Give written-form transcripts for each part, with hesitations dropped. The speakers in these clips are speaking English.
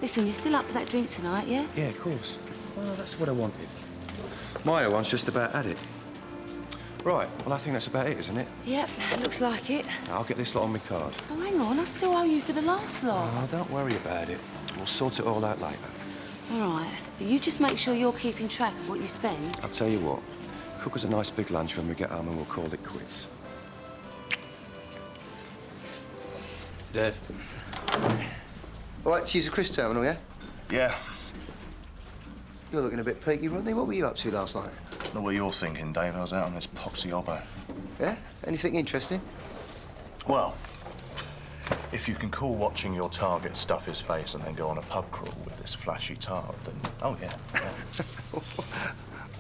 Listen, you're still up for that drink tonight, yeah? Yeah, of course. Well, that's what I wanted. My one's just about had it. Right, well, I think that's about it, isn't it? Yep, looks like it. I'll get this lot on my card. Oh, hang on, I still owe you for the last lot. Oh, don't worry about it. We'll sort it all out later. All right, but you just make sure you're keeping track of what you spend. I'll tell you what. Cook us a nice big lunch when we get home and we'll call it quits. Dave. All right, to use the Chris terminal, yeah? Yeah. You're looking a bit peaky, Rodney. What were you up to last night? Know what you're thinking, Dave. I was out on this poxy obbo. Yeah? Anything interesting? Well, if you can call watching your target stuff his face and then go on a pub crawl with this flashy tart, then... Oh, yeah.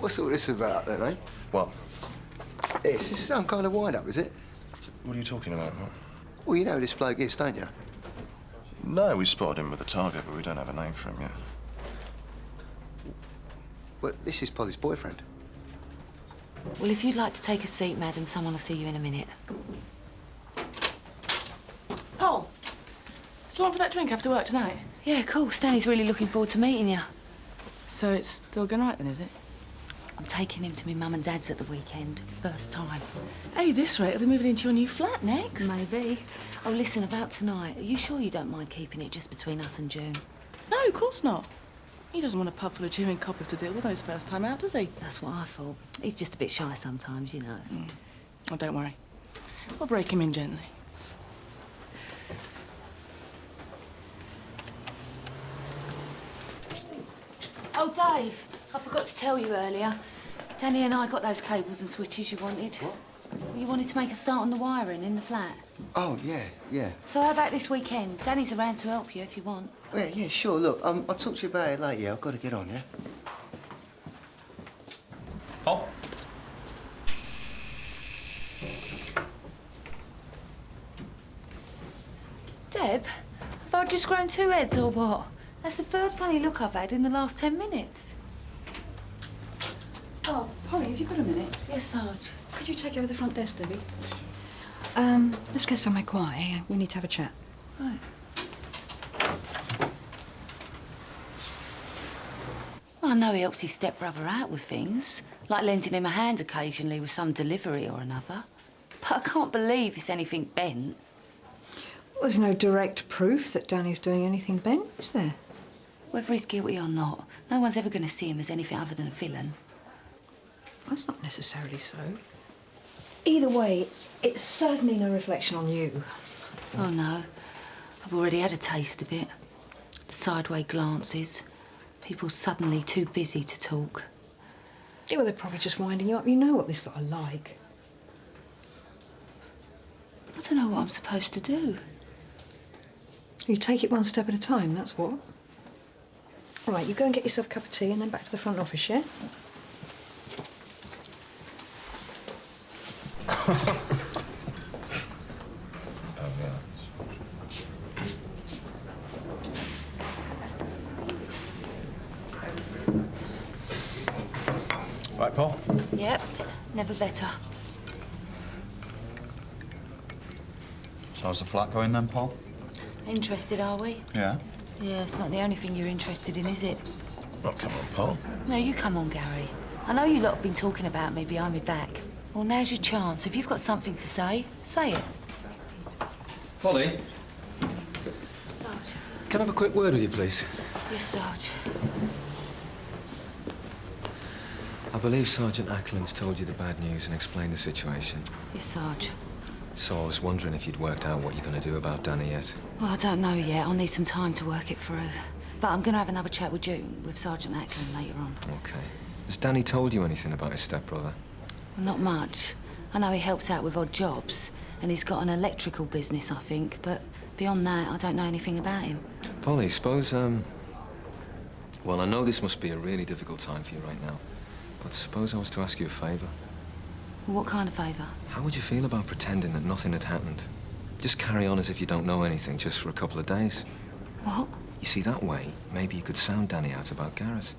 What's all this about, then, eh? What? This is some kind of wind-up, is it? What are you talking about, Mark? Well, you know who this bloke is, don't you? No, we spotted him with a target, but we don't have a name for him yet. Well, this is Polly's boyfriend. Well, if you'd like to take a seat, madam, someone will see you in a minute. Paul, still on for that drink after work tonight? Yeah, cool. Stanley's really looking forward to meeting you. So it's still going right then, is it? I'm taking him to my mum and dad's at the weekend. First time. Hey, this rate, he'll be moving into your new flat next. Maybe. Oh, listen, about tonight. Are you sure you don't mind keeping it just between us and June? No, of course not. He doesn't want a pub full of cheering coppers to deal with on his first time out, does he? That's what I thought. He's just a bit shy sometimes, you know. Oh, don't worry. We'll break him in gently. Oh, Dave, I forgot to tell you earlier. Danny and I got those cables and switches you wanted. What? Well, you wanted to make a start on the wiring in the flat. Oh, yeah, yeah. So how about this weekend? Danny's around to help you if you want. Yeah, yeah, sure. Look, I'll talk to you about it later. Yeah, I've got to get on, yeah? Oh. Deb, have I just grown two heads or what? That's the third funny look I've had in the last 10 minutes. Oh, Polly, have you got a minute? Yes, Sarge. Could you take over the front desk, Debbie? Let's get somewhere quiet here. We need to have a chat. Right. Well, I know he helps his stepbrother out with things, like lending him a hand occasionally with some delivery or another. But I can't believe it's anything bent. Well, there's no direct proof that Danny's doing anything bent, is there? Whether he's guilty or not, no one's ever going to see him as anything other than a villain. That's not necessarily so. Either way, it's certainly no reflection on you. Oh, no. I've already had a taste of it. The sideway glances. People suddenly too busy to talk. Yeah, well, they're probably just winding you up. You know what this lot are like. I don't know what I'm supposed to do. You take it one step at a time, that's what. All right, you go and get yourself a cup of tea and then back to the front office, yeah? Right, Paul? Yep, never better. So how's the flat going then, Paul? Interested, are we? Yeah. Yeah, it's not the only thing you're interested in, is it? Oh, come on, Paul. No, you come on, Gary. I know you lot have been talking about me behind my back. Well, now's your chance. If you've got something to say, say it. Polly, Sarge. can I have a quick word with you, please? Yes, Sarge. I believe Sergeant Ackland's told you the bad news and explained the situation. Yes, Sarge. So I was wondering if you'd worked out what you're going to do about Danny yet. Well, I don't know yet. I'll need some time to work it through. But I'm going to have another chat with June, with Sergeant Ackland later on. Okay. Has Danny told you anything about his stepbrother? Well, not much. I know he helps out with odd jobs, and he's got an electrical business, I think, but beyond that, I don't know anything about him. Polly, suppose, well, I know this must be a really difficult time for you right now, but suppose I was to ask you a favour. Well, what kind of favour? How would you feel about pretending that nothing had happened? Just carry on as if you don't know anything, just for a couple of days. What? You see, that way, maybe you could sound Danny out about Garrett.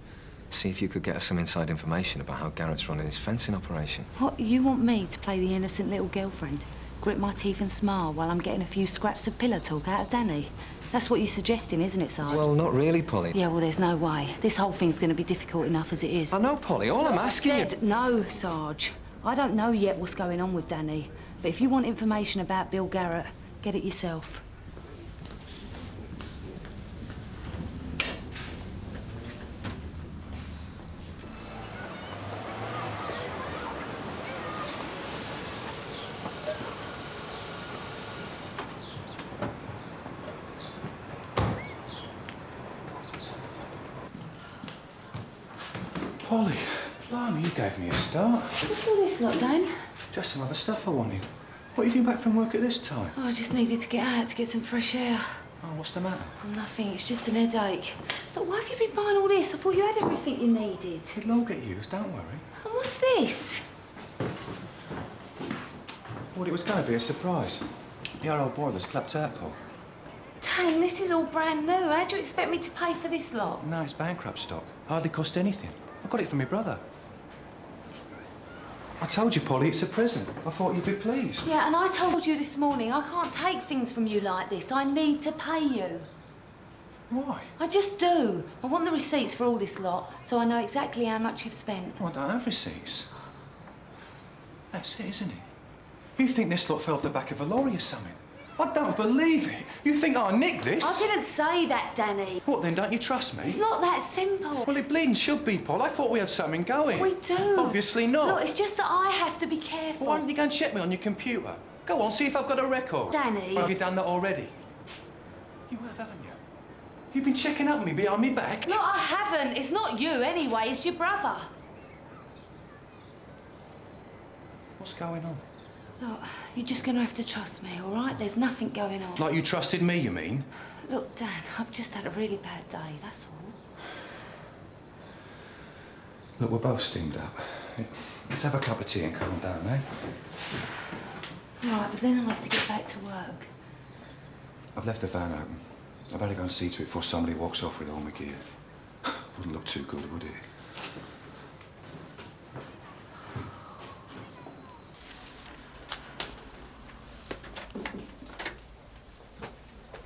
See if you could get us some inside information about how Garrett's running his fencing operation. What, you want me to play the innocent little girlfriend? Grit my teeth and smile while I'm getting a few scraps of pillow talk out of Danny. That's what you're suggesting, isn't it, Sarge? Well, not really, Polly. Yeah, well, there's no way. This whole thing's going to be difficult enough as it is. I know, Polly. All I'm asking you... No, Sarge. I don't know yet what's going on with Danny. But if you want information about Bill Garrett, get it yourself. Polly, blimey, you gave me a start. What's all this lot, Dan? Just some other stuff I wanted. What, you been back from work at this time? Oh, I just needed to get out to get some fresh air. Oh, what's the matter? Oh, nothing. It's just an headache. Look, why have you been buying all this? I thought you had everything you needed. It'll all get used, don't worry. And what's this? Well, it was going to be a surprise. Your old boiler's clapped out, Paul. Dan, this is all brand new. How do you expect me to pay for this lot? No, it's bankrupt stock. Hardly cost anything. I got it from my brother. I told you, Polly, it's a present. I thought you'd be pleased. Yeah, and I told you this morning, I can't take things from you like this. I need to pay you. Why? I just do. I want the receipts for all this lot, so I know exactly how much you've spent. Oh, I don't have receipts. That's it, isn't it? You think this lot fell off the back of a lorry or something? I don't believe it. You think I nicked this? I didn't say that, Danny. What then, don't you trust me? It's not that simple. Well, it bleeding should be, Paul. I thought we had something going. We do. Obviously not. Look, it's just that I have to be careful. Well, why don't you go and check me on your computer? Go on, see if I've got a record. Danny. Have you done that already? You have, haven't you? You've been checking up on me behind me back? No, I haven't. It's not you anyway. It's your brother. What's going on? Look, you're just going to have to trust me, all right? There's nothing going on. Like you trusted me, you mean? Look, Dan, I've just had a really bad day, that's all. Look, we're both steamed up. Let's have a cup of tea and calm down, eh? All right, but then I'll have to get back to work. I've left the van open. I better go and see to it before somebody walks off with all my gear. Wouldn't look too good, would it?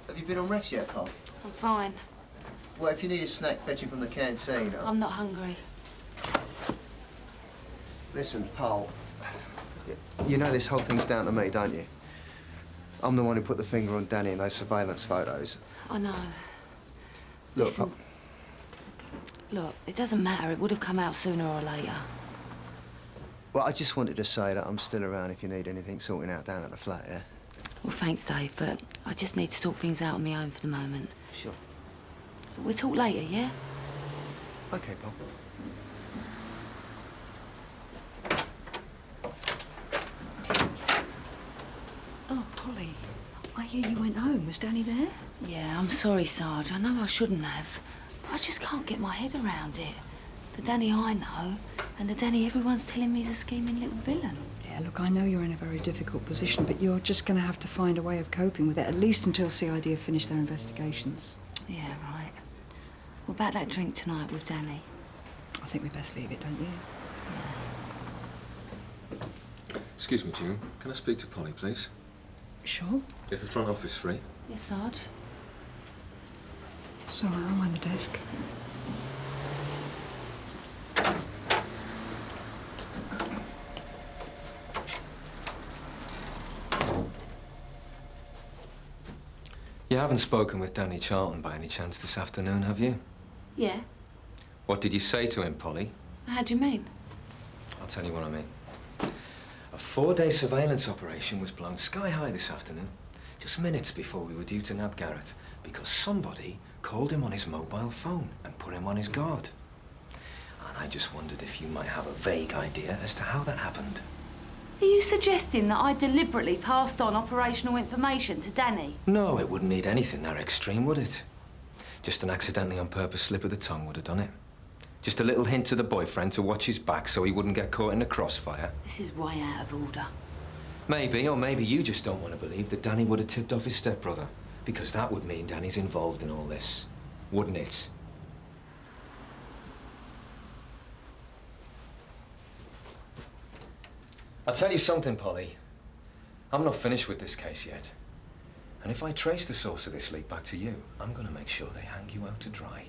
Have you been on rest yet, Paul? I'm fine. Well, if you need a snack, fetch it from the canteen. I'm not hungry. Listen, Paul, you know this whole thing's down to me, don't you? I'm the one who put the finger on Danny in those surveillance photos. I know. Look, Listen, look, it doesn't matter. It would have come out sooner or later. well, I just wanted to say that I'm still around if you need anything sorting out down at the flat, yeah? Well, thanks, Dave, but I just need to sort things out on my own for the moment. Sure. But we'll talk later, yeah? OK, Paul. Oh, Polly, I hear you went home. Was Danny there? Yeah, I'm sorry, Sarge. I know I shouldn't have. I just can't get my head around it. The Danny I know and the Danny everyone's telling me is a scheming little villain. Yeah, look, I know you're in a very difficult position, but you're just going to have to find a way of coping with it, at least until CID have finished their investigations. Yeah, right. What about that drink tonight with Danny? I think we best leave it, don't you? Excuse me, June. Can I speak to Polly, please? Sure. Is the front office free? Yes, Sarge? It's all right, I'm on the desk. You haven't spoken with Danny Charlton by any chance this afternoon, have you? Yeah. What did you say to him, Polly? How do you mean? I'll tell you what I mean. A 4-day surveillance operation was blown sky high this afternoon, just minutes before we were due to nab Garrett, because somebody called him on his mobile phone and put him on his guard. And I just wondered if you might have a vague idea as to how that happened. Are you suggesting that I deliberately passed on operational information to Danny? No, it wouldn't need anything that extreme, would it? Just an accidentally on purpose slip of the tongue would have done it. Just a little hint to the boyfriend to watch his back so he wouldn't get caught in the crossfire. This is way out of order. Maybe, or maybe you just don't want to believe that Danny would have tipped off his stepbrother, because that would mean Danny's involved in all this, wouldn't it? I'll tell you something, Polly. I'm not finished with this case yet. And if I trace the source of this leak back to you, I'm going to make sure they hang you out to dry.